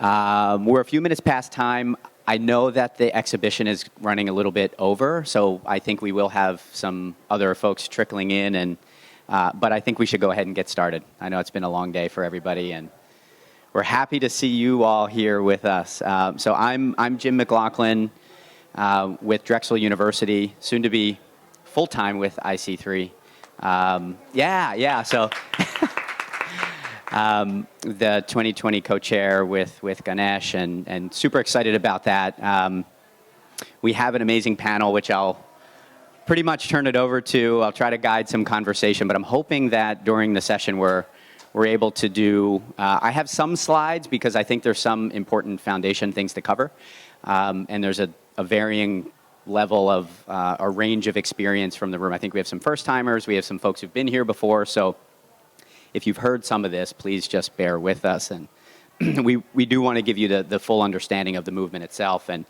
We're a few minutes past time. I know that the exhibition is running a little bit over, so I think we will have some other folks trickling in, but I think we should go ahead and get started. I know it's been a long day for everybody, and we're happy to see you all here with us. So I'm Jim McLaughlin with Drexel University, soon to be full-time with IC3. So the 2020 co-chair with Ganesh, and super excited about that. We have an amazing panel, which I'll pretty much turn it over to. I'll try to guide some conversation, but I'm hoping that during the session we're able to do, I have some slides because I think there's some important foundation things to cover, and there's a varying level of a range of experience from the room. I think we have some first-timers, we have some folks who've been here before, so if you've heard some of this, please just bear with us. And we do want to give you the full understanding of the movement itself, and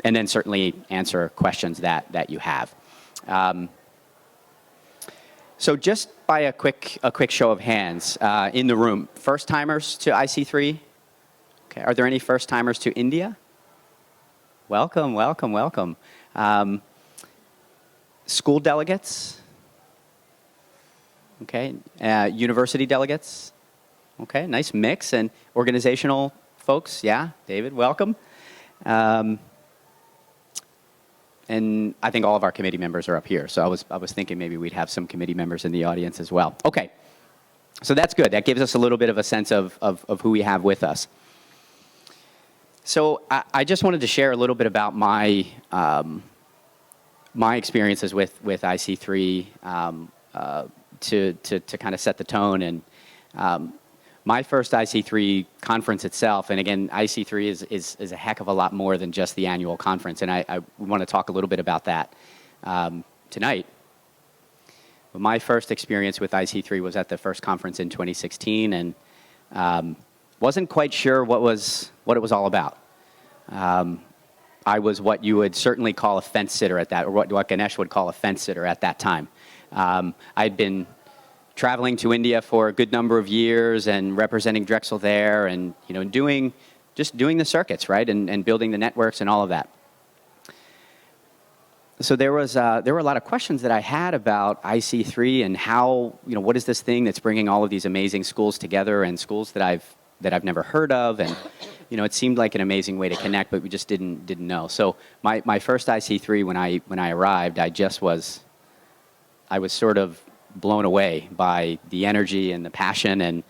then certainly answer questions that you have. So just by a quick show of hands in the room, first-timers to IC3? Okay. Are there any first-timers to India? Welcome, welcome, welcome. School delegates? Okay. University delegates? Okay, nice mix. And organizational folks? Yeah, David, welcome. And I think all of our committee members are up here. So I was thinking maybe we'd have some committee members in the audience as well. Okay, so that's good. That gives us a little bit of a sense of who we have with us. So I just wanted to share a little bit about my my experiences with IC3 to kind of set the tone. And my first IC3 conference itself, and again, IC3 is a heck of a lot more than just the annual conference, and I want to talk a little bit about that tonight. But my first experience with IC3 was at the first conference in 2016, and wasn't quite sure what it was all about. I was what you would certainly call a fence sitter at that, or what Ganesh would call a fence sitter at that time. I'd been traveling to India for a good number of years and representing Drexel there, and doing the circuits, right, and building the networks and all of that. So there were a lot of questions that I had about IC3 and how, what is this thing that's bringing all of these amazing schools together, and schools that I've never heard of, and it seemed like an amazing way to connect, but we just didn't know. So my first IC3 when I arrived, I was sort of blown away by the energy and the passion, and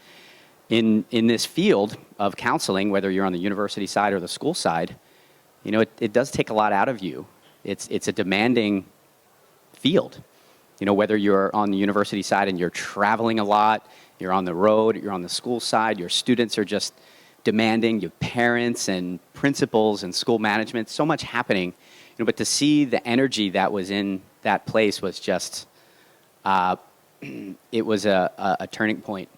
in this field of counseling, whether you're on the university side or the school side, it does take a lot out of you. It's a demanding field. Whether you're on the university side and you're traveling a lot, you're on the road, you're on the school side, your students are just demanding, your parents and principals and school management, so much happening. But to see the energy that was in that place was just, it was a turning point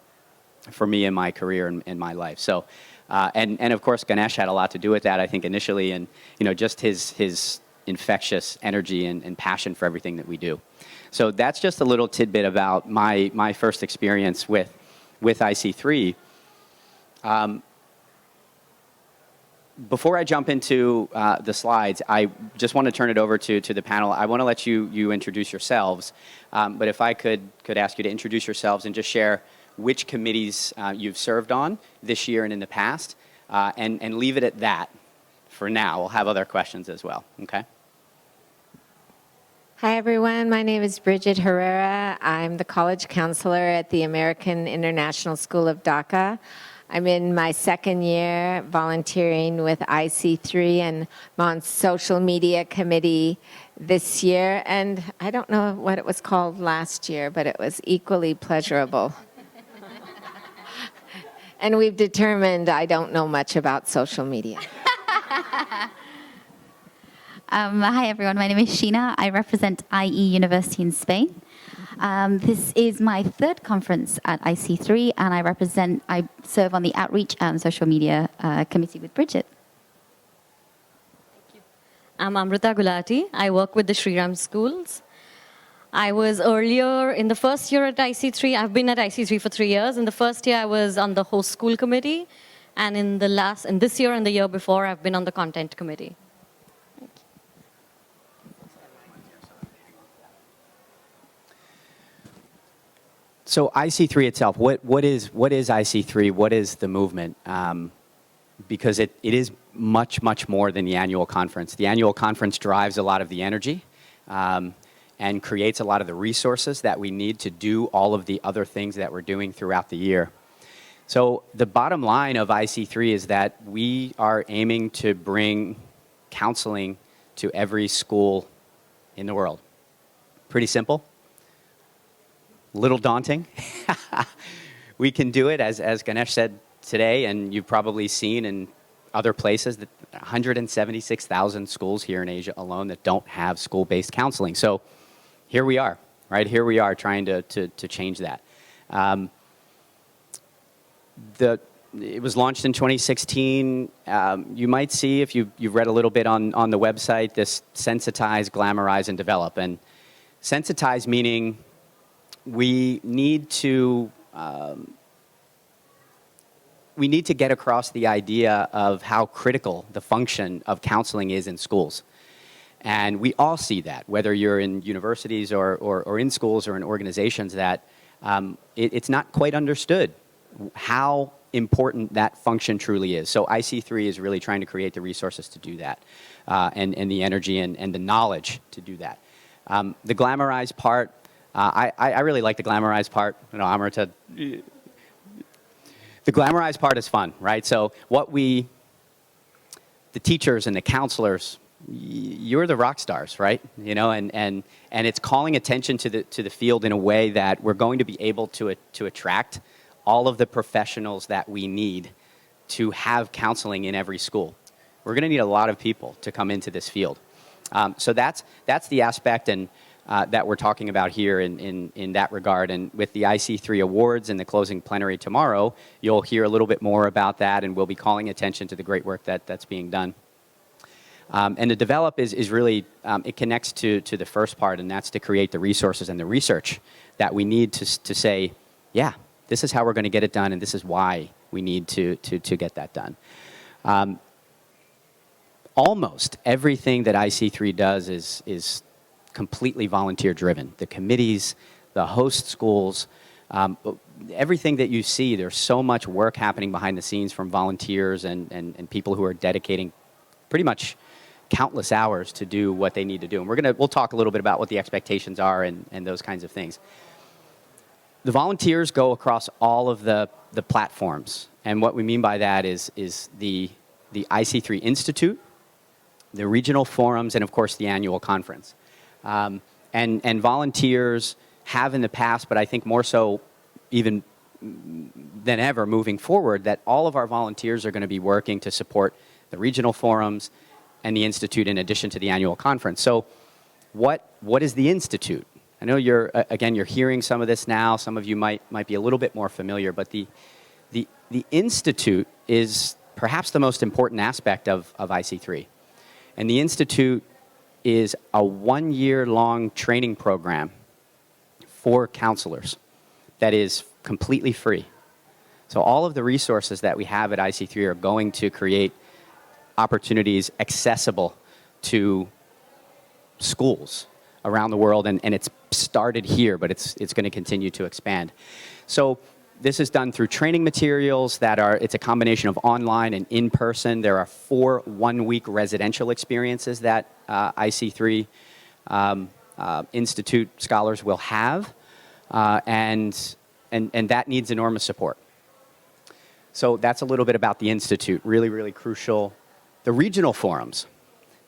for me in my career and in my life. So, and of course, Ganesh had a lot to do with that, I think, initially, and just his infectious energy and passion for everything that we do. So that's just a little tidbit about my first experience with IC3. Before I jump into the slides, I just want to turn it over to the panel. I want to let you introduce yourselves, but if I could ask you to introduce yourselves and just share which committees you've served on this year and in the past, and leave it at that for now. We'll have other questions as well, okay? Hi, everyone. My name is Bridget Herrera. I'm the college counselor at the American International School of Dhaka. I'm in my second year volunteering with IC3, and I'm on social media committee this year. And I don't know what it was called last year, but it was equally pleasurable. And we've determined I don't know much about social media. Hi, everyone. My name is Sheena. I represent IE University in Spain. This is my third conference at IC3, and I serve on the Outreach and Social Media Committee with Bridget. Thank you. I'm Amrita Gulati. I work with the Sriram schools. I was earlier in the first year at IC3. I've been at IC3 for 3 years. In the first year, I was on the host school committee, And in this year and the year before, I've been on the content committee. So IC3 itself, what is IC3? What is the movement? Because it is much, much more than the annual conference. The annual conference drives a lot of the energy and creates a lot of the resources that we need to do all of the other things that we're doing throughout the year. So the bottom line of IC3 is that we are aiming to bring counseling to every school in the world. Pretty simple. Little daunting. We can do it, as Ganesh said today, and you've probably seen in other places, that 176,000 schools here in Asia alone that don't have school-based counseling. So here we are, right? Here we are trying to change that. It was launched in 2016. You might see, if you've read a little bit on the website, this sensitize, glamorize, and develop. And sensitize meaning we need to get across the idea of how critical the function of counseling is in schools. And we all see that, whether you're in universities or in schools or in organizations, that it's not quite understood how important that function truly is. So IC3 is really trying to create the resources to do that, and the energy and the knowledge to do that. The glamorized part, I really like the glamorized part. You know, Amrita, the glamorized part is fun, right? So the teachers and the counselors, you're the rock stars, right? You know, and it's calling attention to the field in a way that we're going to be able to attract all of the professionals that we need to have counseling in every school. We're going to need a lot of people to come into this field. So that's the aspect that we're talking about here in that regard. And with the IC3 Awards and the closing plenary tomorrow, you'll hear a little bit more about that, and we'll be calling attention to the great work that's being done. And the develop is really, it connects to the first part, and that's to create the resources and the research that we need to say, yeah, this is how we're going to get it done, and this is why we need to get that done. Almost everything that IC3 does is completely volunteer-driven. The committees, the host schools, everything that you see, there's so much work happening behind the scenes from volunteers and people who are dedicating pretty much countless hours to do what they need to do. And we'll talk a little bit about what the expectations are and those kinds of things. The volunteers go across all of the platforms. And what we mean by that is the IC3 Institute, the regional forums, and of course the annual conference. And volunteers have in the past, but I think more so even than ever moving forward, that all of our volunteers are going to be working to support the regional forums and the Institute in addition to the annual conference. So what is the Institute? I know you're hearing some of this now. Some of you might be a little bit more familiar, but the Institute is perhaps the most important aspect of IC3. And the Institute is a 1-year-long training program for counselors that is completely free. So all of the resources that we have at IC3 are going to create opportunities accessible to schools around the world, and it's started here, but it's going to continue to expand. So this is done through training materials it's a combination of online and in-person. There are 4 one-week residential experiences that IC3 Institute scholars will have, and that needs enormous support. So that's a little bit about the Institute, really, really crucial. The regional forums.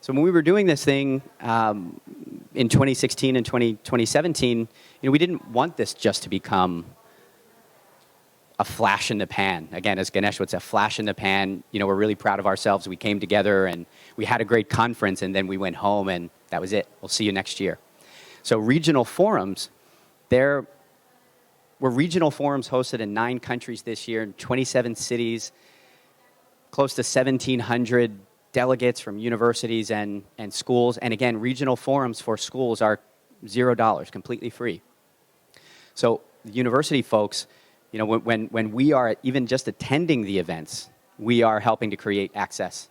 So when we were doing this thing in 2016 and 2017, we didn't want this just to become a flash in the pan. Again, as Ganesh would say, a flash in the pan. We're really proud of ourselves. We came together and we had a great conference, and then we went home and that was it. We'll see you next year. So regional forums, there were regional forums hosted in 9 countries this year, in 27 cities, close to 1,700 delegates from universities and schools. And again, regional forums for schools are $0, completely free. So the university folks, when we are even just attending the events, we are helping to create access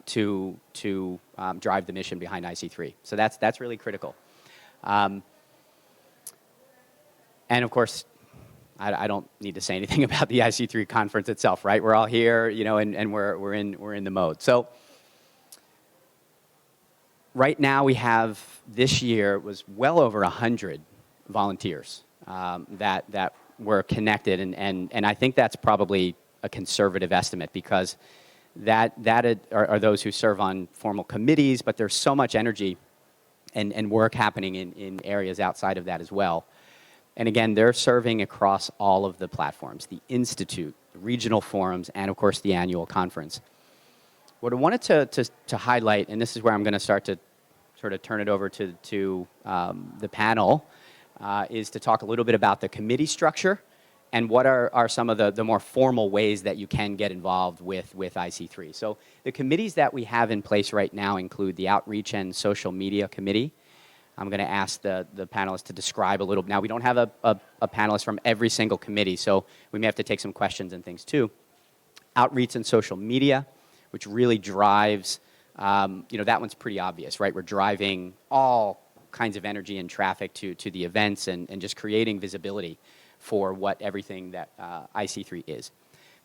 to drive the mission behind IC3. So that's really critical. And of course, I don't need to say anything about the IC3 conference itself, right? We're all here, you know, and we're in the mode. So right now we have, this year was well over 100 volunteers that were connected, and I think that's probably a conservative estimate, because that are those who serve on formal committees, but there's so much energy and work happening in areas outside of that as well. And again, they're serving across all of the platforms, the Institute, the regional forums, and of course the annual conference. What I wanted to highlight, and this is where I'm going to start to sort of turn it over to the panel, is to talk a little bit about the committee structure and what are some of the more formal ways that you can get involved with IC3. So the committees that we have in place right now include the Outreach and Social Media Committee. I'm going to ask the panelists to describe a little. Now, we don't have a panelist from every single committee, so we may have to take some questions and things too. Outreach and Social Media, which really drives, you know, that one's pretty obvious, right? We're driving all kinds of energy and traffic to the events and just creating visibility for what everything that IC3 is.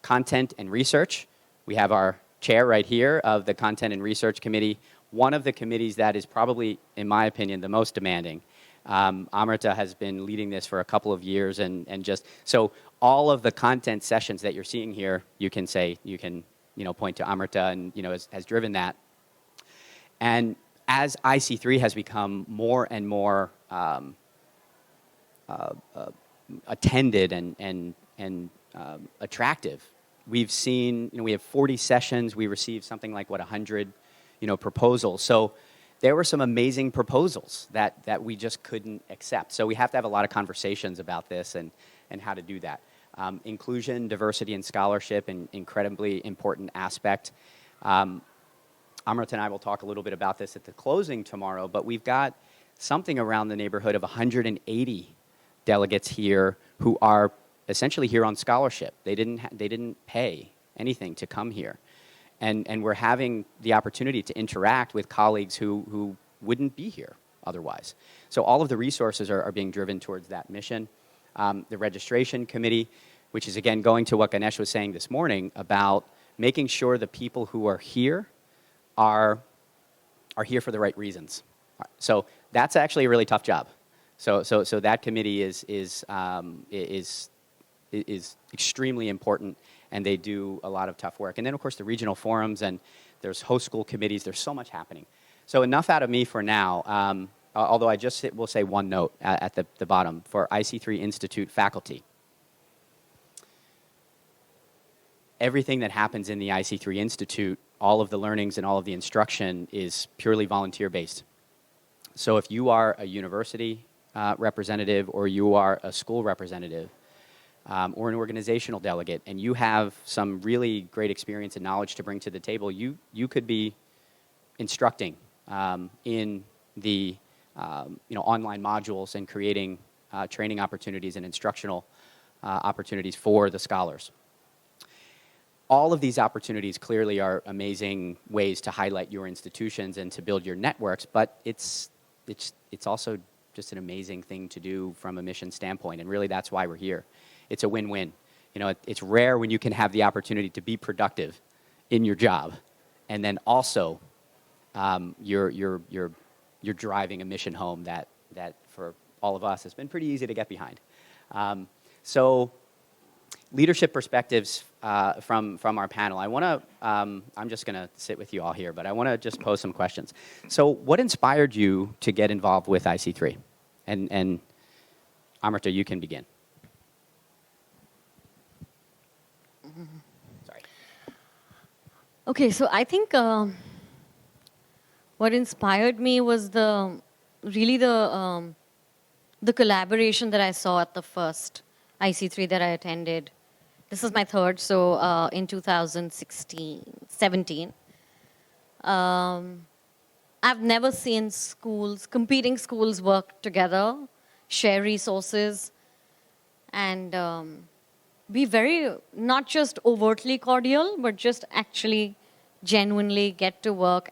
Content and Research, we have our chair right here of the Content and Research Committee, one of the committees that is probably, in my opinion, the most demanding. Amrita has been leading this for a couple of years, and just, so all of the content sessions that you're seeing here, you can point to Amrita, and, you know, has driven that. And as IC3 has become more and more attended and attractive, we've seen, you know, we have 40 sessions, we received something like, 100, you know, proposals. So there were some amazing proposals that we just couldn't accept. So we have to have a lot of conversations about this and how to do that. Inclusion, diversity, and scholarship, an incredibly important aspect. Amrita and I will talk a little bit about this at the closing tomorrow, but we've got something around the neighborhood of 180 delegates here who are essentially here on scholarship. They didn't pay anything to come here. And we're having the opportunity to interact with colleagues who wouldn't be here otherwise. So all of the resources are being driven towards that mission. The registration committee, which is again going to what Ganesh was saying this morning about making sure the people who are here are here for the right reasons. So that's actually a really tough job. So that committee is extremely important, and they do a lot of tough work. And then, of course, the regional forums, and there's host school committees. There's so much happening. So enough out of me for now, although I just will say one note at the bottom for IC3 Institute faculty. Everything that happens in the IC3 Institute, all of the learnings and all of the instruction is purely volunteer-based. So if you are a university representative, or you are a school representative, or an organizational delegate, and you have some really great experience and knowledge to bring to the table, you could be instructing in the online modules and creating training opportunities and instructional opportunities for the scholars. All of these opportunities clearly are amazing ways to highlight your institutions and to build your networks, but it's also just an amazing thing to do from a mission standpoint, and really that's why we're here. It's a win-win. You know, it's rare when you can have the opportunity to be productive in your job, and then also you're driving a mission home that for all of us has been pretty easy to get behind. So leadership perspectives from our panel. I want to, I'm just going to sit with you all here, but I want to just pose some questions. So what inspired you to get involved with IC3? And Amrita, you can begin. Sorry. Okay, so I think what inspired me was the collaboration that I saw at the first IC3 that I attended. This is my third, so in 2017. I've never seen competing schools work together, share resources, and be very, not just overtly cordial, but just actually genuinely get to work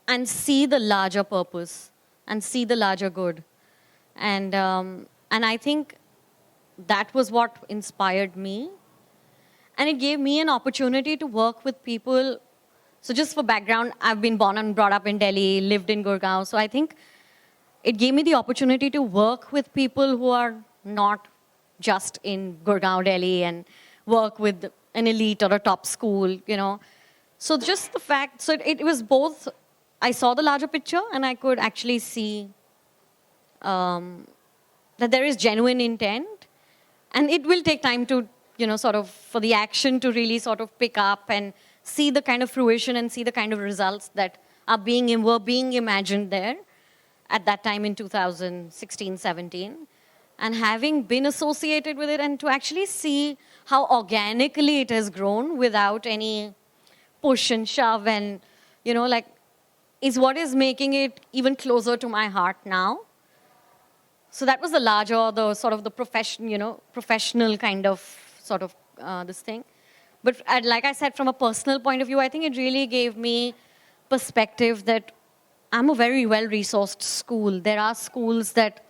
and see the larger purpose and see the larger good. And I think that was what inspired me. And it gave me an opportunity to work with people. So just for background, I've been born and brought up in Delhi, lived in Gurgaon. So I think it gave me the opportunity to work with people who are not just in Gurgaon, Delhi, and work with an elite or a top school, you know. So just the fact, so it was both, I saw the larger picture and I could actually see that there is genuine intent. And it will take time to, you know, sort of, for the action to really sort of pick up and see the kind of fruition and see the kind of results that were being imagined there at that time in 2016, 17. And having been associated with it and to actually see how organically it has grown without any push and shove and, you know, like, is what is making it even closer to my heart now. So that was the larger, the sort of the profession, you know, professional kind of sort of this thing. But like I said, from a personal point of view, I think it really gave me perspective that I'm a very well-resourced school. There are schools that,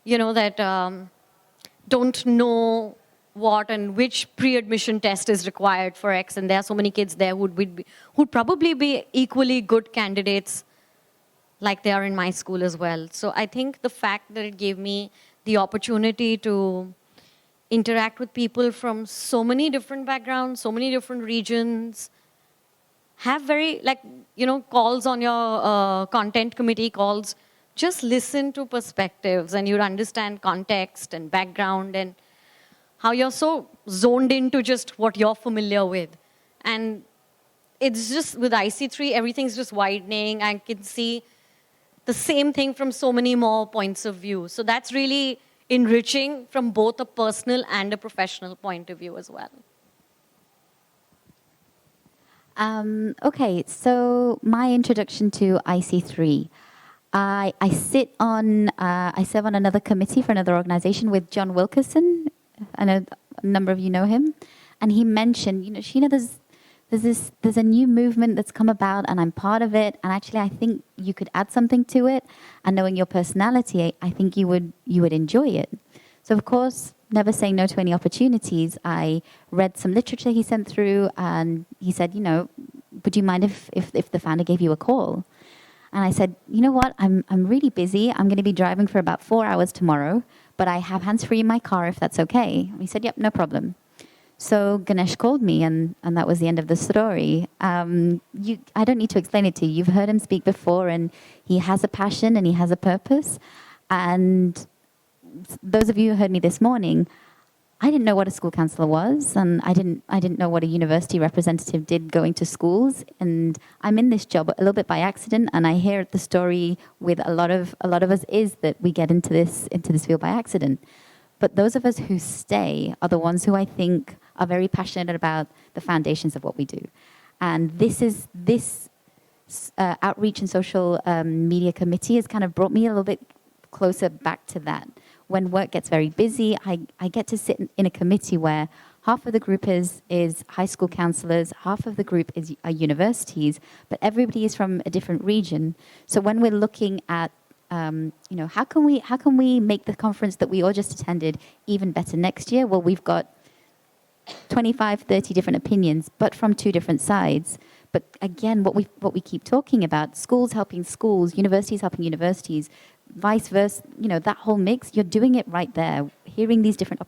you know, that don't know what and which pre-admission test is required for X, and there are so many kids there who'd probably be equally good candidates like they are in my school as well. So I think the fact that it gave me the opportunity to interact with people from so many different backgrounds, so many different regions, have very, like, you know, calls on your content committee calls, just listen to perspectives and you'd understand context and background and how you're so zoned into just what you're familiar with. And it's just, with IC3, everything's just widening. I can see the same thing from so many more points of view. So that's really enriching from both a personal and a professional point of view as well. Okay, so my introduction to IC3. I serve on another committee for another organization with John Wilkerson. I know a number of you know him. And he mentioned, you know, Sheena, there's a new movement that's come about and I'm part of it. And actually, I think you could add something to it. And knowing your personality, I think you would enjoy it. So of course, never saying no to any opportunities, I read some literature he sent through and he said, you know, would you mind if the founder gave you a call? And I said, you know what, I'm really busy. I'm going to be driving for about 4 hours tomorrow, but I have hands-free in my car if that's okay. And he said, yep, no problem. So Ganesh called me and that was the end of the story. I don't need to explain it to you. You've heard him speak before and he has a passion and he has a purpose. And those of you who heard me this morning, I didn't know what a school counselor was, and I didn't know what a university representative did going to schools. And I'm in this job a little bit by accident, and I hear the story with a lot of us is that we get into this field by accident. But those of us who stay are the ones who I think are very passionate about the foundations of what we do. And this outreach and social media committee has kind of brought me a little bit closer back to that. When work gets very busy, I get to sit in a committee where half of the group is high school counselors, half of the group are universities, but everybody is from a different region. So when we're looking at, you know, how can we make the conference that we all just attended even better next year? Well, we've got 25, 30 different opinions, but from two different sides. But again, what we keep talking about, schools helping schools, universities helping universities, vice versa, you know, that whole mix, you're doing it right there, hearing these different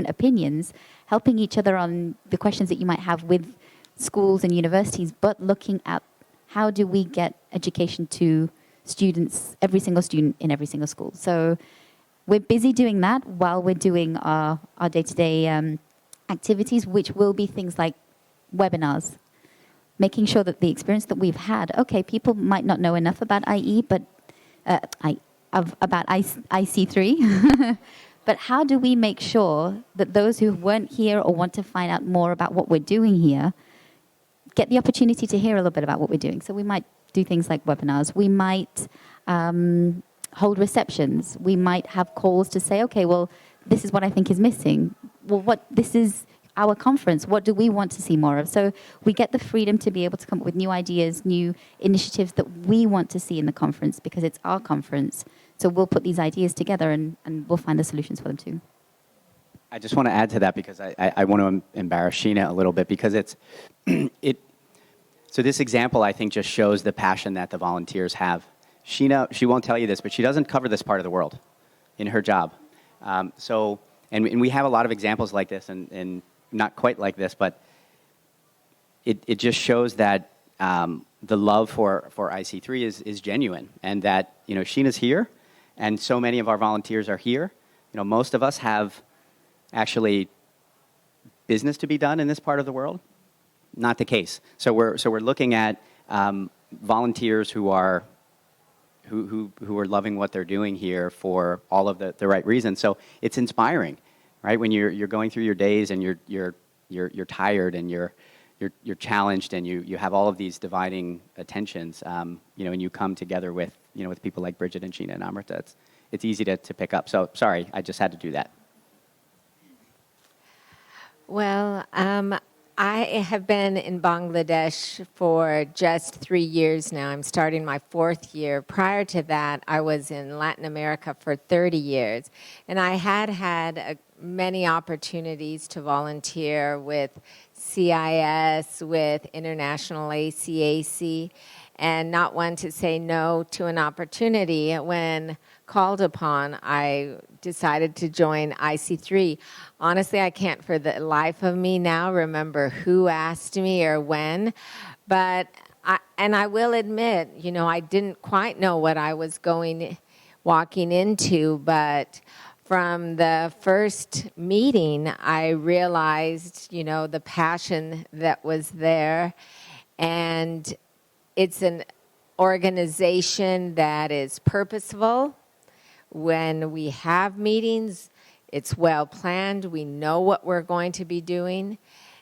opinions, helping each other on the questions that you might have with schools and universities, but looking at how do we get education to students, every single student in every single school. So we're busy doing that while we're doing our day-to-day activities, which will be things like webinars, making sure that the experience that we've had, okay, people might not know enough about IE, but about IC3, but how do we make sure that those who weren't here or want to find out more about what we're doing here get the opportunity to hear a little bit about what we're doing? So we might do things like webinars. We might hold receptions. We might have calls to say, okay, well, this is what I think is missing. well, this is our conference. What do we want to see more of? So we get the freedom to be able to come up with new ideas, new initiatives that we want to see in the conference because it's our conference. So we'll put these ideas together and we'll find the solutions for them too. I just want to add to that because I want to embarrass Sheena a little bit because so this example I think just shows the passion that the volunteers have. Sheena, she won't tell you this, but she doesn't cover this part of the world in her job. And we have a lot of examples like this and not quite like this, but it just shows that the love for IC3 is genuine and that, Sheena's here and so many of our volunteers are here. Most of us have actually business to be done in this part of the world. Not the case. So we're looking at volunteers who are loving what they're doing here for all of the right reasons. So it's inspiring, right? When you're going through your days and you're tired and you're challenged and you have all of these dividing attentions, and you come together with people like Bridget and Sheena and Amrita. It's easy to pick up. So sorry, I just had to do that. Well, I have been in Bangladesh for just 3 years now. I'm starting my 4th year. Prior to that, I was in Latin America for 30 years. And I had many opportunities to volunteer with CIS, with International ACAC, and not one to say no to an opportunity. When called upon, I decided to join IC3. Honestly, I can't for the life of me now remember who asked me or when, but I will admit, I didn't quite know what I was walking into, but from the first meeting, I realized, the passion that was there, and it's an organization that is purposeful. When we have meetings, it's well planned. We know what we're going to be doing.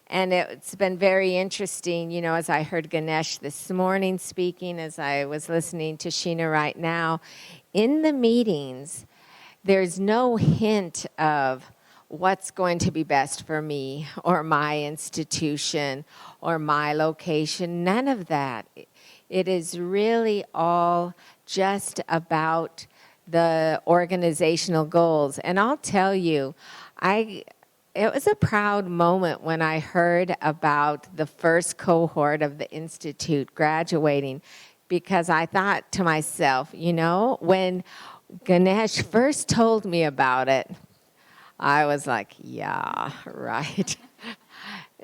And it's been very interesting, as I heard Ganesh this morning speaking, as I was listening to Sheena right now. In the meetings, there's no hint of what's going to be best for me or my institution or my location. None of that. It is really all just about the organizational goals. And I'll tell you, it was a proud moment when I heard about the first cohort of the Institute graduating, because I thought to myself, when Ganesh first told me about it, I was like, yeah, right.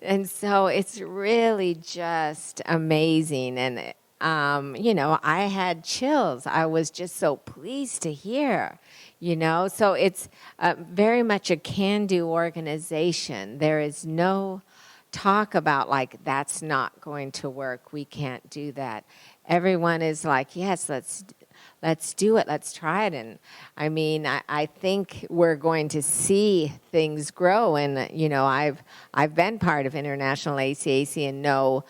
And so it's really just amazing. And I had chills. I was just so pleased to hear, So it's very much a can-do organization. There is no talk about, that's not going to work. We can't do that. Everyone is like, yes, let's do it. Let's try it. And I think we're going to see things grow. And, I've been part of International ACAC and know,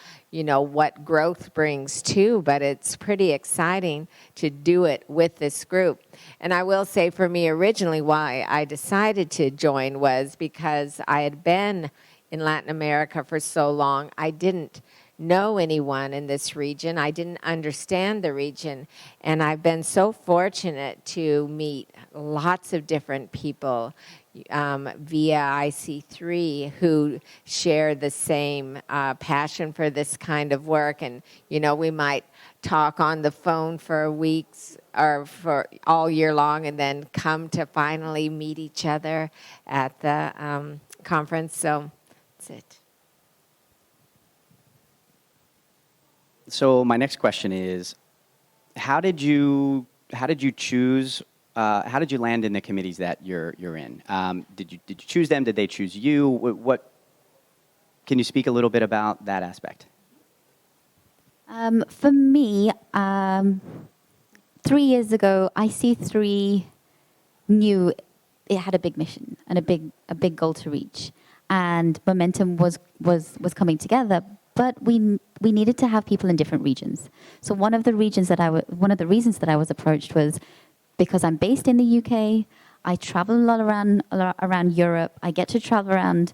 what growth brings too, but it's pretty exciting to do it with this group. And I will say for me originally why I decided to join was because I had been in Latin America for so long. I didn't know anyone in this region. I didn't understand the region. And I've been so fortunate to meet lots of different people via IC3 who share the same passion for this kind of work. And, we might talk on the phone for weeks or for all year long and then come to finally meet each other at the conference. So that's it. So my next question is, how did you choose? How did you land in the committees that you're in? Did you choose them? Did they choose you? What? Can you speak a little bit about that aspect? For me, 3 years ago, IC3 knew it had a big mission and a big goal to reach, and momentum was coming together. But we needed to have people in different regions. So one of the reasons that I was approached was because I'm based in the UK. I travel a lot around Europe. I get to travel around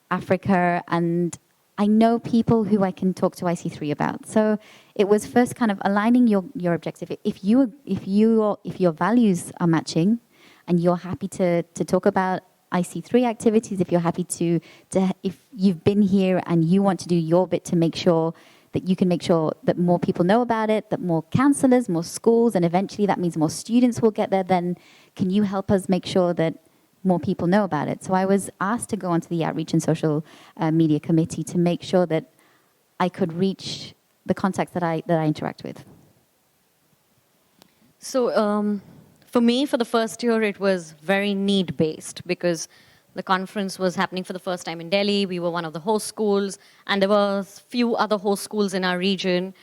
Africa, and I know people who I can talk to IC3 about. So it was first kind of aligning your objective. If your values are matching, and you're happy to talk about IC3 activities, if you're happy to if you've been here and you want to do your bit to make sure that you can make sure that more people know about it, that more counselors, more schools, and eventually that means more students will get there, then can you help us make sure that more people know about it? So I was asked to go onto the Outreach and Social Media Committee to make sure that I could reach the contacts that I interact with. So for me, for the first year, it was very need-based because the conference was happening for the first time in Delhi. We were one of the host schools, and there were a few other host schools in our region,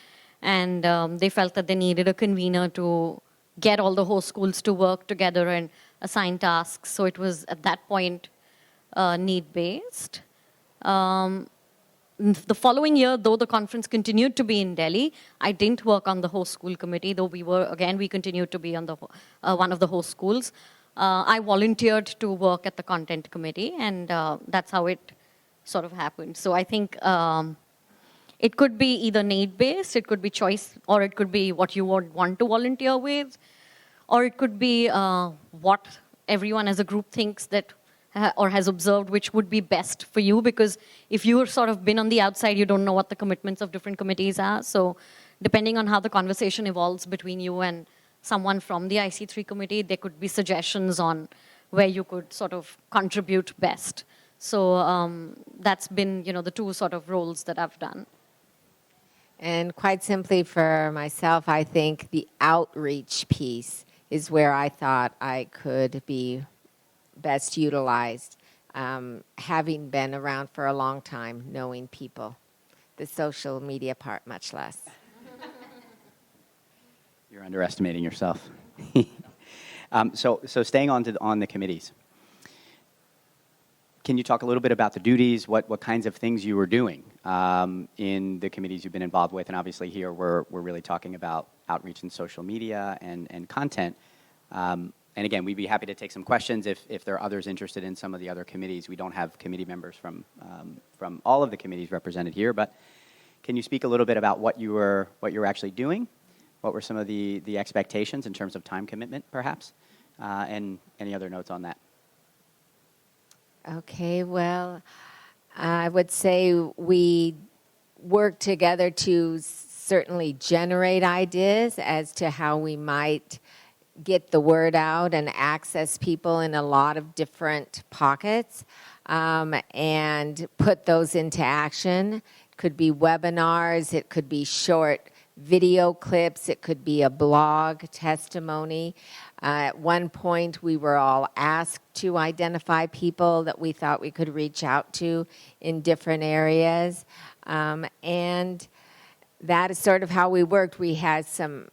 and they felt that they needed a convener to get all the host schools to work together and assign tasks. So it was, at that point, need-based. The following year, though the conference continued to be in Delhi, I didn't work on the host school committee, though we continued to be on the one of the host schools. I volunteered to work at the content committee, and that's how it sort of happened. So I think it could be either need-based, it could be choice, or it could be what you would want to volunteer with, or it could be what everyone as a group thinks that or has observed which would be best for you, because if you've sort of been on the outside, you don't know what the commitments of different committees are. So depending on how the conversation evolves between you and someone from the IC3 committee, there could be suggestions on where you could sort of contribute best. So that's been, the two sort of roles that I've done. And quite simply for myself, I think the outreach piece is where I thought I could be best utilized, having been around for a long time, knowing people. The social media part, much less. You're underestimating yourself. So staying on the committees, can you talk a little bit about the duties, what kinds of things you were doing in the committees you've been involved with? And obviously here we're really talking about outreach and social media and content. And again, we'd be happy to take some questions if there are others interested in some of the other committees. We don't have committee members from all of the committees represented here, but can you speak a little bit about what you were actually doing? What were some of the expectations in terms of time commitment, perhaps? And any other notes on that? Okay, well, I would say we worked together to certainly generate ideas as to how we might get the word out and access people in a lot of different pockets, and put those into action. It could be webinars, it could be short video clips, it could be a blog testimony. At one point, we were all asked to identify people that we thought we could reach out to in different areas. And that is sort of how we worked. We have some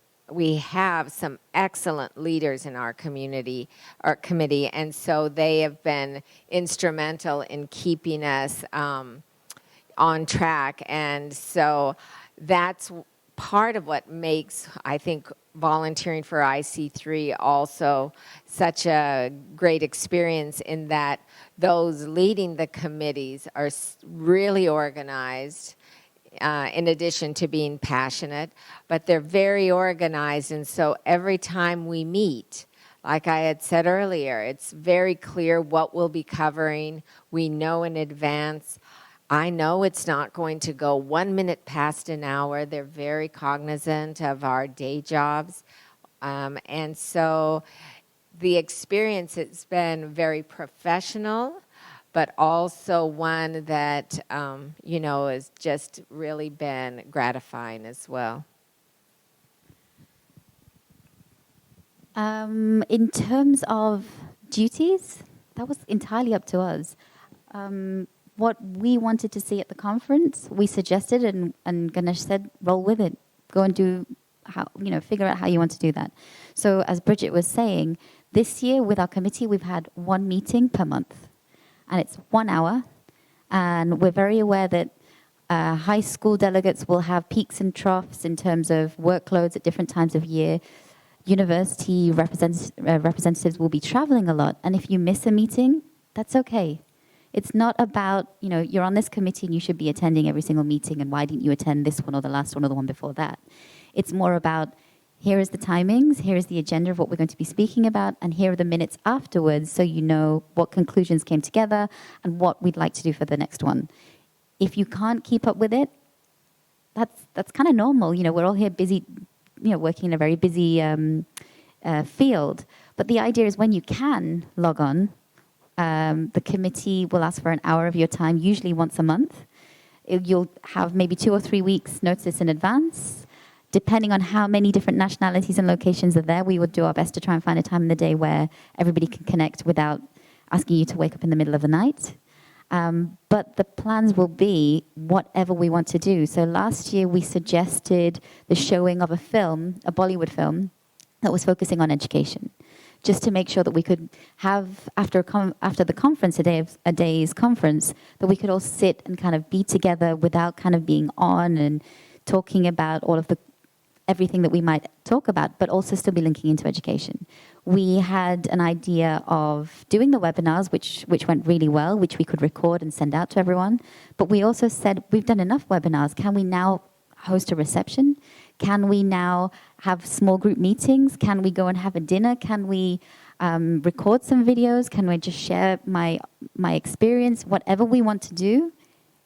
excellent leaders in our community, our committee, and so they have been instrumental in keeping us on track. And so that's part of what makes, I think, volunteering for IC3 also such a great experience, in that those leading the committees are really organized, in addition to being passionate, but they're very organized. And so every time we meet, like I had said earlier, it's very clear what we'll be covering. We know in advance. I know it's not going to go 1 minute past an hour. They're very cognizant of our day jobs. And so the experience has been very professional, but also one that, has just really been gratifying as well. In terms of duties, that was entirely up to us. What we wanted to see at the conference, we suggested, and Ganesh said, roll with it. Go and figure out how you want to do that. So as Bridget was saying, this year with our committee, we've had one meeting per month. And it's 1 hour. And we're very aware that high school delegates will have peaks and troughs in terms of workloads at different times of year. university representatives will be traveling a lot. And if you miss a meeting, that's okay. It's not about, you're on this committee and you should be attending every single meeting, and why didn't you attend this one or the last one or the one before that? It's more about, here is the timings, here is the agenda of what we're going to be speaking about, and here are the minutes afterwards so you know what conclusions came together and what we'd like to do for the next one. If you can't keep up with it, that's kind of normal. We're all here busy, working in a very busy field. But the idea is when you can log on, the committee will ask for an hour of your time, usually once a month. You'll have maybe 2 or 3 weeks notice in advance. Depending on how many different nationalities and locations are there, we would do our best to try and find a time in the day where everybody can connect without asking you to wake up in the middle of the night. But the plans will be whatever we want to do. So last year we suggested the showing of a film, a Bollywood film, that was focusing on education, just to make sure that we could have, after the conference, a day's conference, that we could all sit and kind of be together without kind of being on and talking about all of everything that we might talk about, but also still be linking into education. We had an idea of doing the webinars, which went really well, which we could record and send out to everyone. But we also said, we've done enough webinars. Can we now host a reception? Can we now have small group meetings? Can we go and have a dinner? Can we record some videos? Can we just share my experience? Whatever we want to do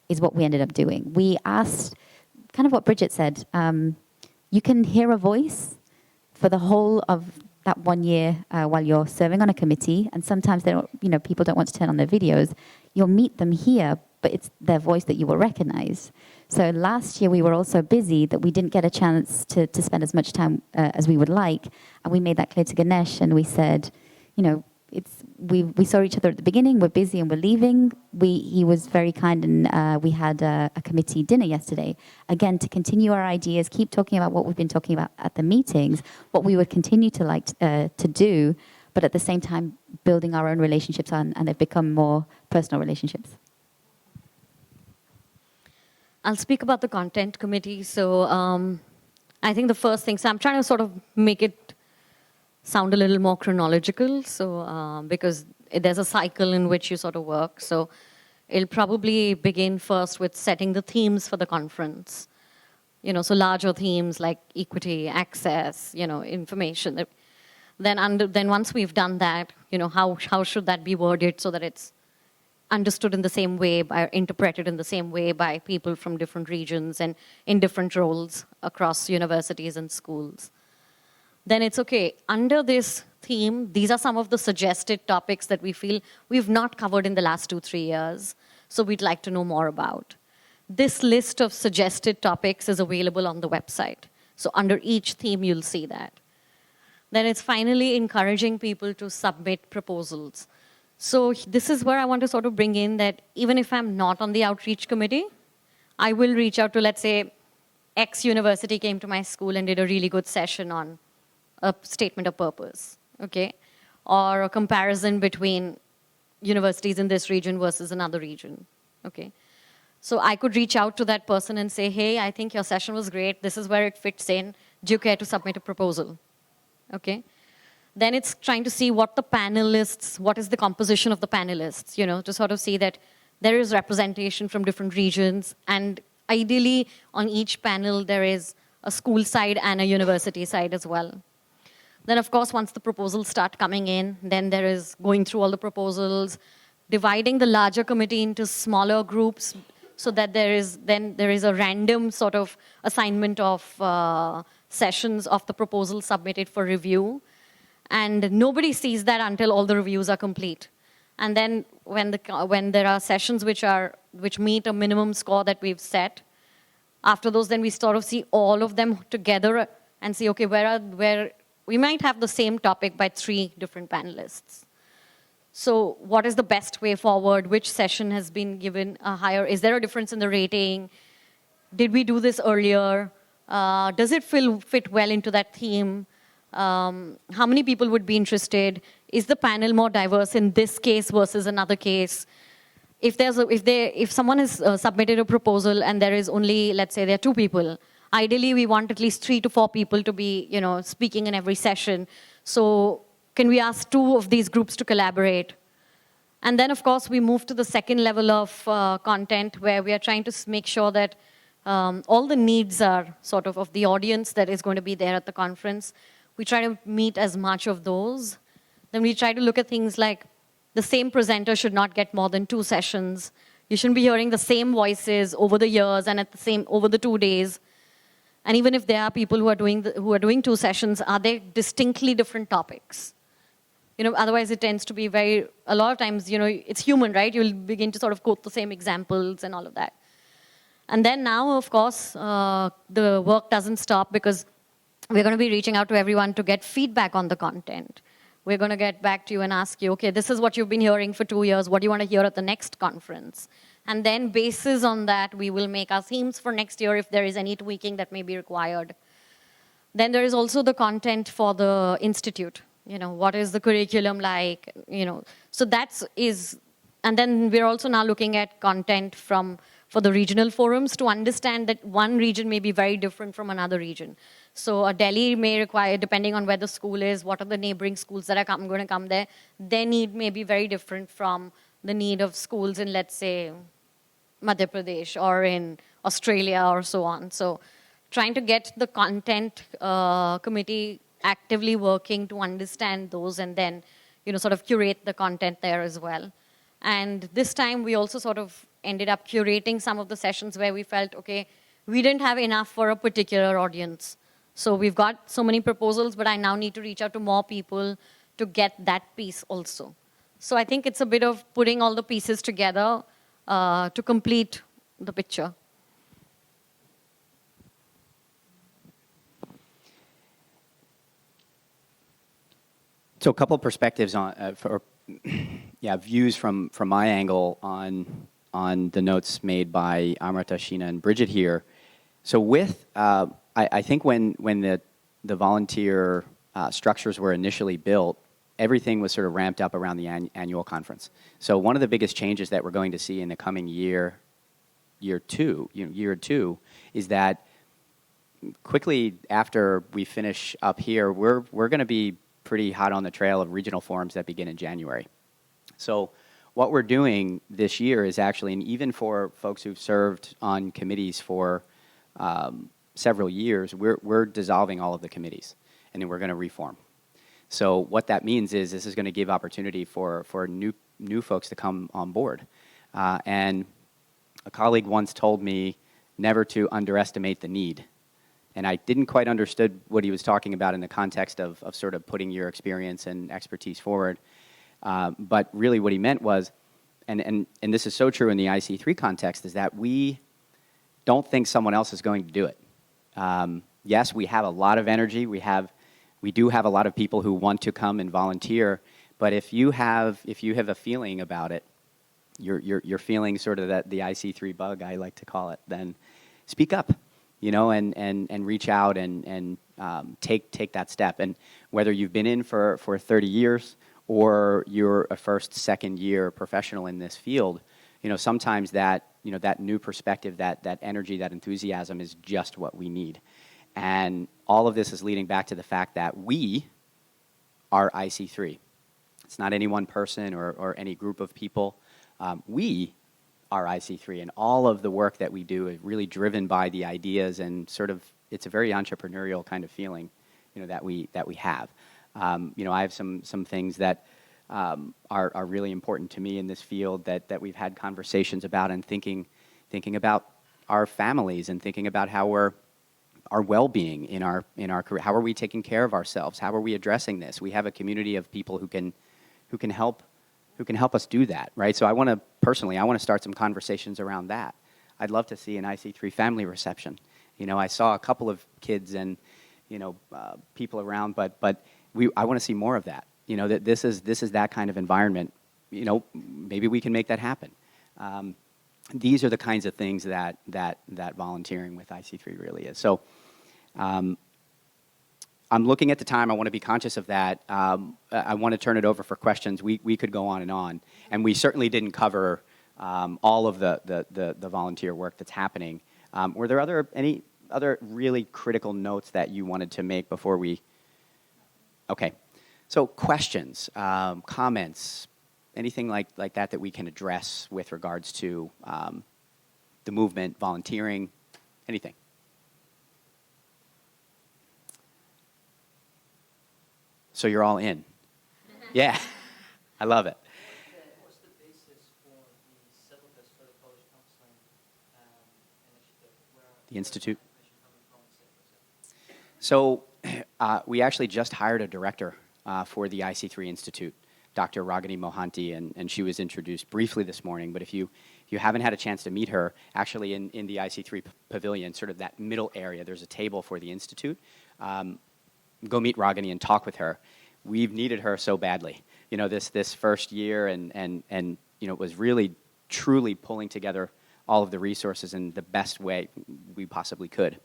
is what we ended up doing. We asked, kind of what Bridget said, you can hear a voice for the whole of that 1 year while you're serving on a committee, and sometimes people don't want to turn on their videos. You'll meet them here, but it's their voice that you will recognize. So last year we were all so busy that we didn't get a chance to spend as much time as we would like, and we made that clear to Ganesh, and we said, we saw each other at the beginning, we're busy and we're leaving. He was very kind, and we had a committee dinner yesterday, again, to continue our ideas, keep talking about what we've been talking about at the meetings, what we would continue to like to do, but at the same time building our own relationships and they've become more personal relationships. I'll speak about the content committee. So I think the first thing, so I'm trying to sort of make it sound a little more chronological. So because there's a cycle in which you sort of work. So it'll probably begin first with setting the themes for the conference. So larger themes like equity, access, information. Then once we've done that, how should that be worded so that it's understood in the same way, interpreted in the same way by people from different regions and in different roles across universities and schools. Then it's okay, under this theme, these are some of the suggested topics that we feel we've not covered in the last 2-3 years, so we'd like to know more about. This list of suggested topics is available on the website. So under each theme, you'll see that. Then it's finally encouraging people to submit proposals. So this is where I want to sort of bring in that even if I'm not on the outreach committee, I will reach out to, let's say, X university came to my school and did a really good session on a statement of purpose, okay? Or a comparison between universities in this region versus another region, okay? So I could reach out to that person and say, hey, I think your session was great. This is where it fits in. Do you care to submit a proposal, okay? Then it's trying to see what the panelists, what is the composition of the panelists, to sort of see that there is representation from different regions. And ideally, on each panel, there is a school side and a university side as well. Then, of course, once the proposals start coming in, then there is going through all the proposals, dividing the larger committee into smaller groups so that there is a random sort of assignment of sessions of the proposal submitted for review. And nobody sees that until all the reviews are complete. And then when there are sessions which meet a minimum score that we've set, after those, then we sort of see all of them together and see, okay, where we might have the same topic by 3 different panelists. So what is the best way forward? Which session has been given a higher? Is there a difference in the rating? Did we do this earlier? Does it fit well into that theme? How many people would be interested? Is the panel more diverse in this case versus another case? If someone has submitted a proposal and there is only, let's say there are 2 people, ideally we want at least 3 to 4 people to be, speaking in every session. So can we ask 2 of these groups to collaborate? And then, of course, we move to the second level of content where we are trying to make sure that all the needs are sort of the audience that is going to be there at the conference. We try to meet as much of those. Then we try to look at things like the same presenter should not get more than 2 sessions. You shouldn't be hearing the same voices over the years and over the 2 days. And even if there are people who are doing 2 sessions, are they distinctly different topics? Otherwise it tends to be a lot of times, it's human, right? You'll begin to sort of quote the same examples and all of that. And then now, of course, the work doesn't stop because we're going to be reaching out to everyone to get feedback on the content. We're going to get back to you and ask you, okay, this is what you've been hearing for 2 years. What do you want to hear at the next conference? And then basis on that, we will make our themes for next year if there is any tweaking that may be required. Then there is also the content for the institute. What is the curriculum like? So and then we're also now looking at content for the regional forums to understand that one region may be very different from another region. So Delhi may require, depending on where the school is, what are the neighboring schools that are going to come there, their need may be very different from the need of schools in, let's say, Madhya Pradesh or in Australia or so on. So trying to get the content committee actively working to understand those and then, sort of curate the content there as well. And this time we also sort of ended up curating some of the sessions where we felt, okay, we didn't have enough for a particular audience. So we've got so many proposals, but I now need to reach out to more people to get that piece also. So I think it's a bit of putting all the pieces together to complete the picture. So a couple of perspectives on, views from my angle on the notes made by Amrita, Sheena, and Bridget here. So I think when the volunteer structures were initially built, everything was sort of ramped up around the annual conference. So one of the biggest changes that we're going to see in the coming year or two, is that quickly after we finish up here, we're going to be pretty hot on the trail of regional forums that begin in January. So what we're doing this year is actually, and even for folks who've served on committees for several years, we're dissolving all of the committees, and then we're going to reform. So what that means is this is going to give opportunity for new folks to come on board. And a colleague once told me never to underestimate the need. And I didn't quite understood what he was talking about in the context of sort of putting your experience and expertise forward. But really what he meant was, and this is so true in the IC3 context, is that we don't think someone else is going to do it. Yes, we have a lot of energy. We do have a lot of people who want to come and volunteer. But if you have a feeling about it, you're feeling sort of the IC3 bug, I like to call it, then speak up. And reach out and take that step. And whether you've been in for 30 years or you're a first, second year professional in this field, sometimes that new perspective, that energy, that enthusiasm is just what we need. And all of this is leading back to the fact that we are IC3. It's not any one person or any group of people. We are IC3, and all of the work that we do is really driven by the ideas and sort of, it's a very entrepreneurial kind of feeling, that we have. I have some things that are really important to me in this field that we've had conversations about, and thinking about our families and thinking about how our well-being in our career. How are we taking care of ourselves? How are we addressing this? We have a community of people who can help us do that, right? So I want to start some conversations around that. I'd love to see an IC3 family reception. I saw a couple of kids and, people around, but I want to see more of that. That this is that kind of environment. Maybe we can make that happen. These are the kinds of things that volunteering with IC3 really is. So I'm looking at the time. I want to be conscious of that. I want to turn it over for questions. We could go on, and we certainly didn't cover all of the volunteer work that's happening. Were there any other really critical notes that you wanted to make before we? Okay. So questions, comments, anything like that we can address with regards to the movement, volunteering, anything? So you're all in. Yeah, I love it. What's the basis for the syllabus for the college counseling initiative? The institute. Coming from, So we actually just hired a director for the IC3 Institute, Dr. Ragini Mohanty, and she was introduced briefly this morning. But if you haven't had a chance to meet her, actually in the IC3 pavilion, sort of that middle area, there's a table for the institute. Go meet Ragini and talk with her. We've needed her so badly. You know, this first year, and you know, it was really truly pulling together all of the resources in the best way we possibly could.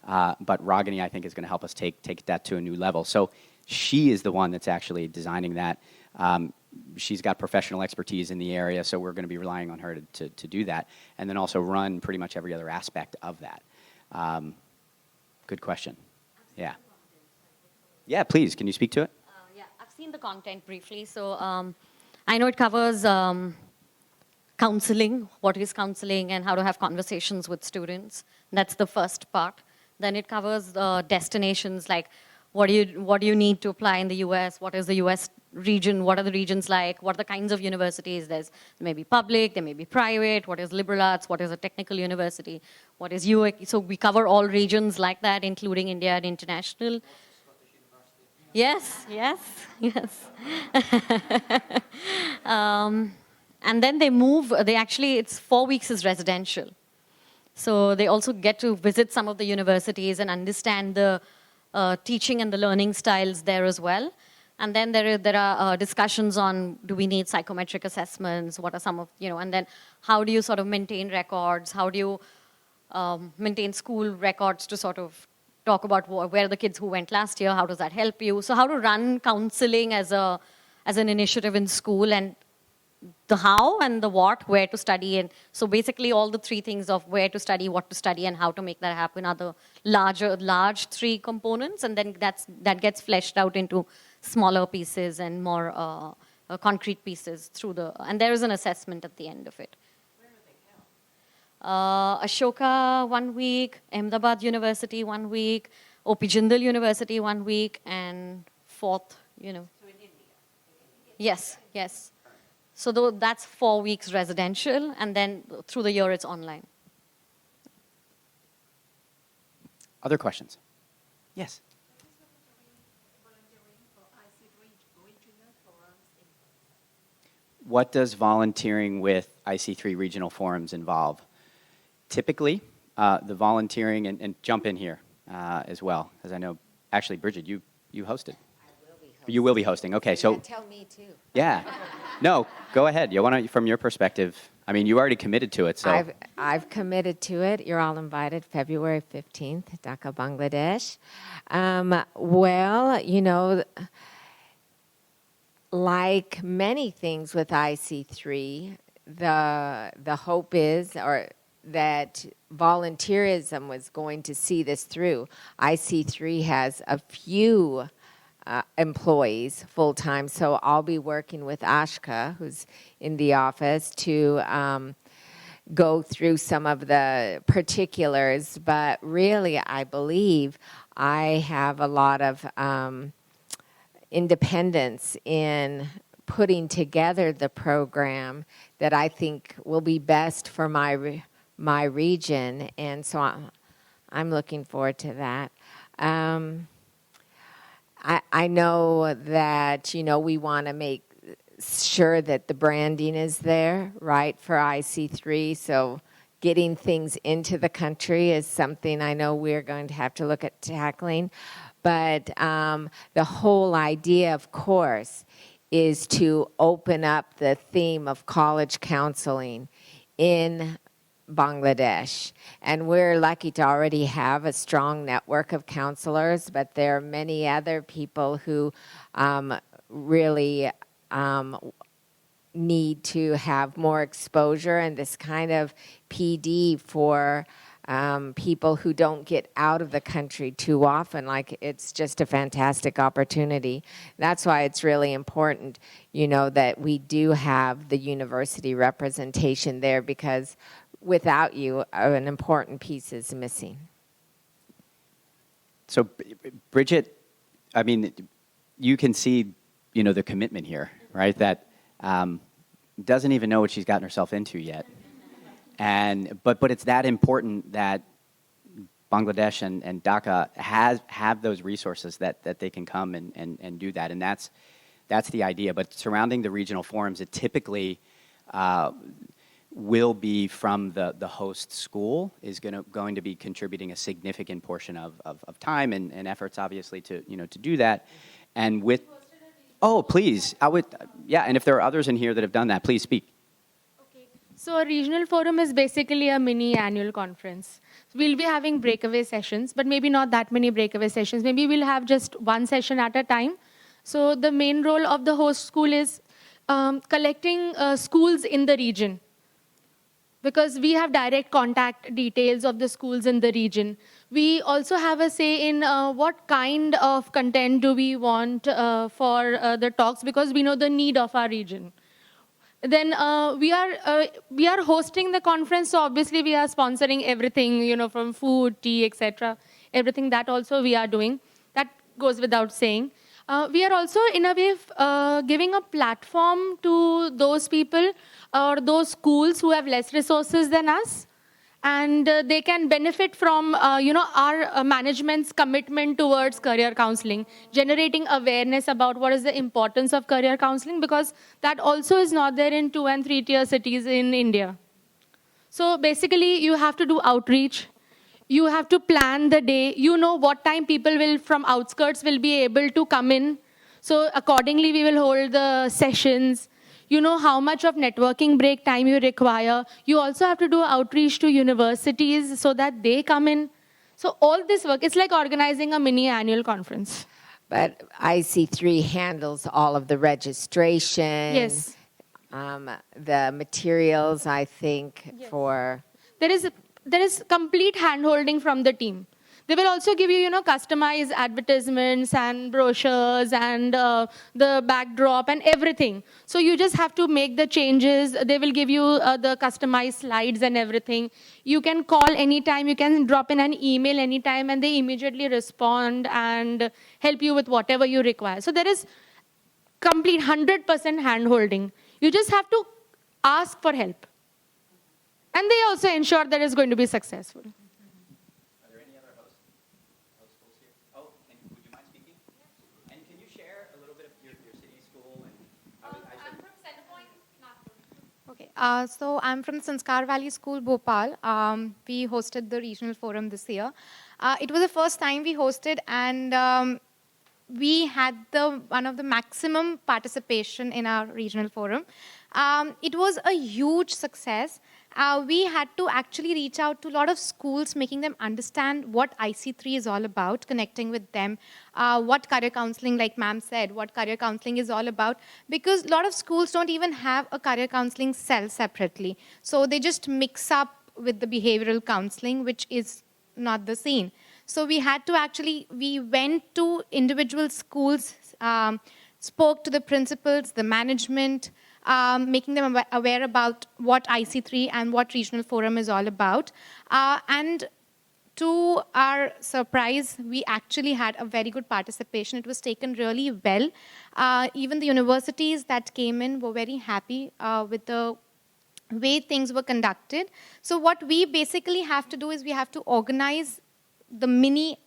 But Ragini, I think, is going to help us take that to a new level. So she is the one that's actually designing that. She's got professional expertise in the area, so we're going to be relying on her to do that, and then also run pretty much every other aspect of that. Good question. Yeah. Yeah, please. Can you speak to it? Yeah, I've seen the content briefly. So I know it covers counseling, what is counseling, and how to have conversations with students. That's the first part. Then it covers destinations, like what do you need to apply in the US? What is the US region? What are the regions like? What are the kinds of universities? There may be public, there may be private. What is liberal arts? What is a technical university? What is UX? So we cover all regions like that, including India and international. Yes, yes, yes. And then it's 4 weeks is residential. So they also get to visit some of the universities and understand the teaching and the learning styles there as well. And then there are discussions on, do we need psychometric assessments? What are some of, and then how do you sort of maintain records? How do you maintain school records to sort of talk about where are the kids who went last year? How does that help you? So how to run counseling as an initiative in school, and the how and the what, where to study. And so basically all the three things of where to study, what to study, and how to make that happen are the large three components. And then that gets fleshed out into smaller pieces and more concrete pieces and there is an assessment at the end of it. Where are they held? Ashoka 1 week, Ahmedabad University 1 week, O.P. Jindal University 1 week, and fourth, So in India? Yes, yes. So that's 4 weeks residential, and then through the year it's online. Other questions? Yes. What does volunteering with IC3 regional forums involve? Typically, the volunteering, and jump in here as well, as I know, actually, Bridget, you hosted. You will be hosting. Okay, so Tell me too. yeah, no, go ahead. You want to, from your perspective? I mean, you already committed to it, so I've committed to it. You're all invited. February 15th, Dhaka, Bangladesh. Well, like many things with IC3, the hope is that volunteerism was going to see this through. IC3 has a few employees full-time, so I'll be working with Ashka, who's in the office, to go through some of the particulars, but really I believe I have a lot of independence in putting together the program that I think will be best for my region, and so I'm looking forward to that. I know that, we want to make sure that the branding is there, right, for IC3. So getting things into the country is something I know we're going to have to look at tackling. But the whole idea, of course, is to open up the theme of college counseling in Bangladesh. And we're lucky to already have a strong network of counselors, but there are many other people who really need to have more exposure, and this kind of PD for people who don't get out of the country too often. Like, it's just a fantastic opportunity. That's why it's really important, that we do have the university representation there, because without you, an important piece is missing. So, Bridget, I mean, you can see, the commitment here, right? That doesn't even know what she's gotten herself into yet. But it's that important that Bangladesh and Dhaka have those resources that they can come and do that. And that's the idea. But surrounding the regional forums, it typically will be from the host school is going to be contributing a significant portion of time and efforts, obviously, to do that. And with, oh, please, and if there are others in here that have done that, please speak. So a regional forum is basically a mini annual conference. We'll be having breakaway sessions, but maybe not that many breakaway sessions. Maybe we'll have just one session at a time. So the main role of the host school is collecting schools in the region, because we have direct contact details of the schools in the region. We also have a say in what kind of content do we want for the talks, because we know the need of our region. Then we are hosting the conference, so obviously we are sponsoring everything, from food, tea, etc. Everything that also we are doing. That goes without saying. We are also, in a way, giving a platform to those people or those schools who have less resources than us, and they can benefit from, our management's commitment towards career counseling, generating awareness about what is the importance of career counseling, because that also is not there in 2- and 3-tier cities in India. So basically, you have to do outreach. You have to plan the day. You know what time people from outskirts will be able to come in. So accordingly, we will hold the sessions. You know how much of networking break time you require. You also have to do outreach to universities so that they come in. So all this work, it's like organizing a mini annual conference. But IC3 handles all of the registration. Yes. The materials, I think, Yes. for... There is complete hand-holding from the team. They will also give you, customized advertisements and brochures and the backdrop and everything. So you just have to make the changes. They will give you the customized slides and everything. You can call anytime. You can drop in an email anytime, and they immediately respond and help you with whatever you require. So there is complete 100% hand-holding. You just have to ask for help. And they also ensure that it's going to be successful. Okay, so I'm from Sanskar Valley School, Bhopal. We hosted the regional forum this year. It was the first time we hosted, and we had one of the maximum participation in our regional forum. It was a huge success. We had to actually reach out to a lot of schools, making them understand what IC3 is all about, connecting with them, what career counseling, like ma'am said, what career counseling is all about, because a lot of schools don't even have a career counseling cell separately. So they just mix up with the behavioral counseling, which is not the scene. So we had to we went to individual schools, spoke to the principals, the management, making them aware about what IC3 and what regional forum is all about. And to our surprise, we actually had a very good participation. It was taken really well. Even the universities that came in were very happy with the way things were conducted. So what we basically have to do is we have to organize the mini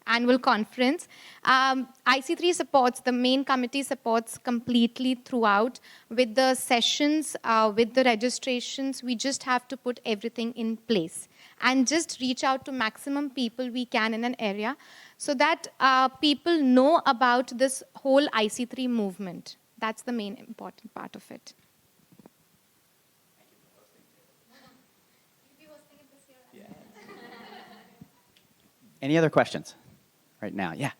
annual conference. IC3 supports, the main committee supports completely throughout with the sessions, with the registrations. We just have to put everything in place and just reach out to maximum people we can in an area so that people know about this whole IC3 movement. That's the main important part of it. Any other questions right now? Yeah.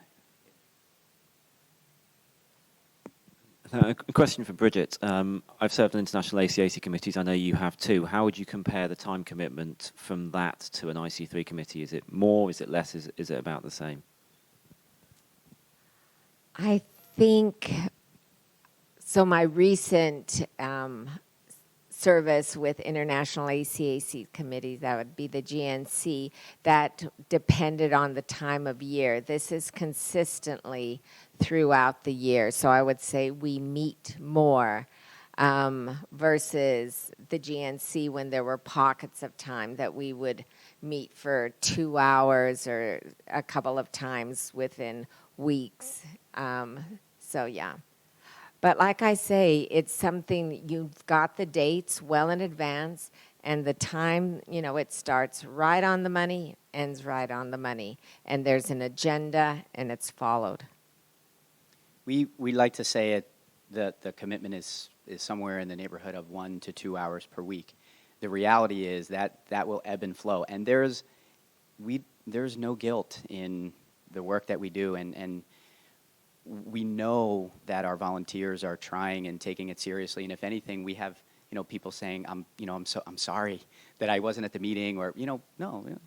A question for Bridget. I've served on international ACAC committees. I know you have too. How would you compare the time commitment from that to an IC3 committee? Is it more? Is it less? Is it about the same? I think so. My recent service with international ACAC committees, that would be the GNC, that depended on the time of year. This is consistently throughout the year. So I would say we meet more versus the GNC when there were pockets of time that we would meet for 2 hours or a couple of times within weeks. So yeah. But like I say, it's something, you've got the dates well in advance, and the time, it starts right on the money, ends right on the money. And there's an agenda, and it's followed. We like to say that the commitment is somewhere in the neighborhood of 1 to 2 hours per week. The reality is that will ebb and flow. And there's no guilt in the work that we do, and we know that our volunteers are trying and taking it seriously. And if anything, we have people saying, I'm sorry that I wasn't at the meeting, or no,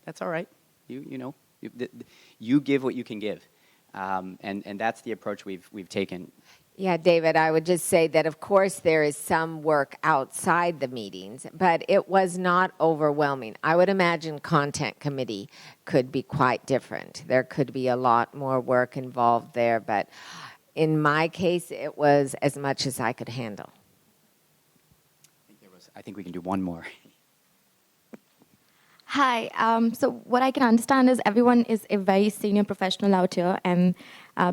that's all right. You give what you can give, and that's the approach we've taken. Yeah, David, I would just say that, of course, there is some work outside the meetings, but it was not overwhelming. I would imagine content committee could be quite different. There could be a lot more work involved there, but in my case, it was as much as I could handle. I think we can do one more. Hi. So what I can understand is everyone is a very senior professional out here, and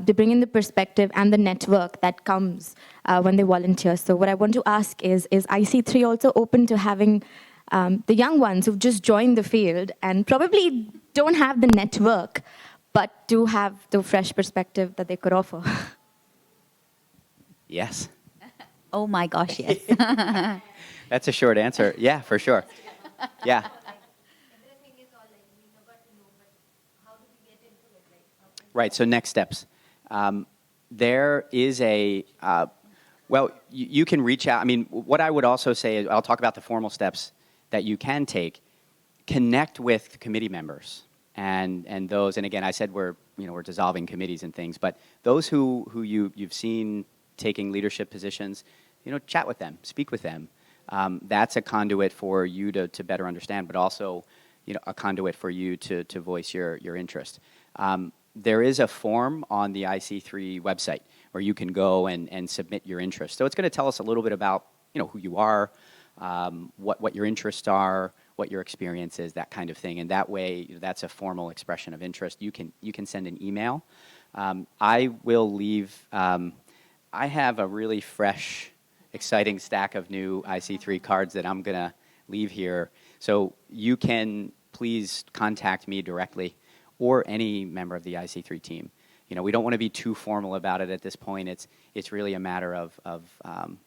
they bring in the perspective and the network that comes when they volunteer. So what I want to ask is IC3 also open to having the young ones who've just joined the field and probably don't have the network, but do have the fresh perspective that they could offer? Yes. Oh my gosh, yes. That's a short answer. Yeah, for sure. Yeah. Right, so next steps. There is you can reach out. I mean, what I would also say is, I'll talk about the formal steps that you can take. Connect with committee members and those, and again, I said we're dissolving committees and things, but those who you've seen taking leadership positions, chat with them, speak with them. That's a conduit for you to better understand, but also, a conduit for you to voice your interest. There is a form on the IC3 website where you can go and submit your interest. So it's going to tell us a little bit about who you are, what your interests are, what your experience is, that kind of thing. And that way, that's a formal expression of interest. You can send an email. I will leave. I have a really fresh, exciting stack of new IC3 cards that I'm going to leave here. So you can please contact me directly, or any member of the IC3 team. We don't want to be too formal about it at this point. It's really a matter of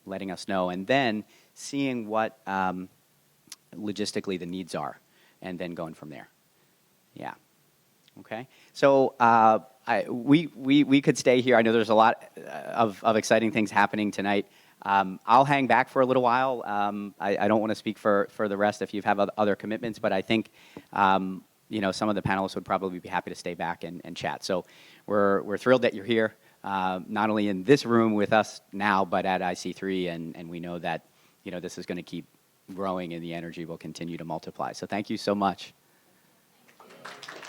letting us know, and then seeing what logistically the needs are, and then going from there. Yeah. Okay. So we could stay here. I know there's a lot of exciting things happening tonight. I'll hang back for a little while. I don't want to speak for the rest if you have other commitments, but I think some of the panelists would probably be happy to stay back and chat. So we're thrilled that you're here, not only in this room with us now, but at IC3, and we know that this is going to keep growing and the energy will continue to multiply. So thank you so much. Thank you.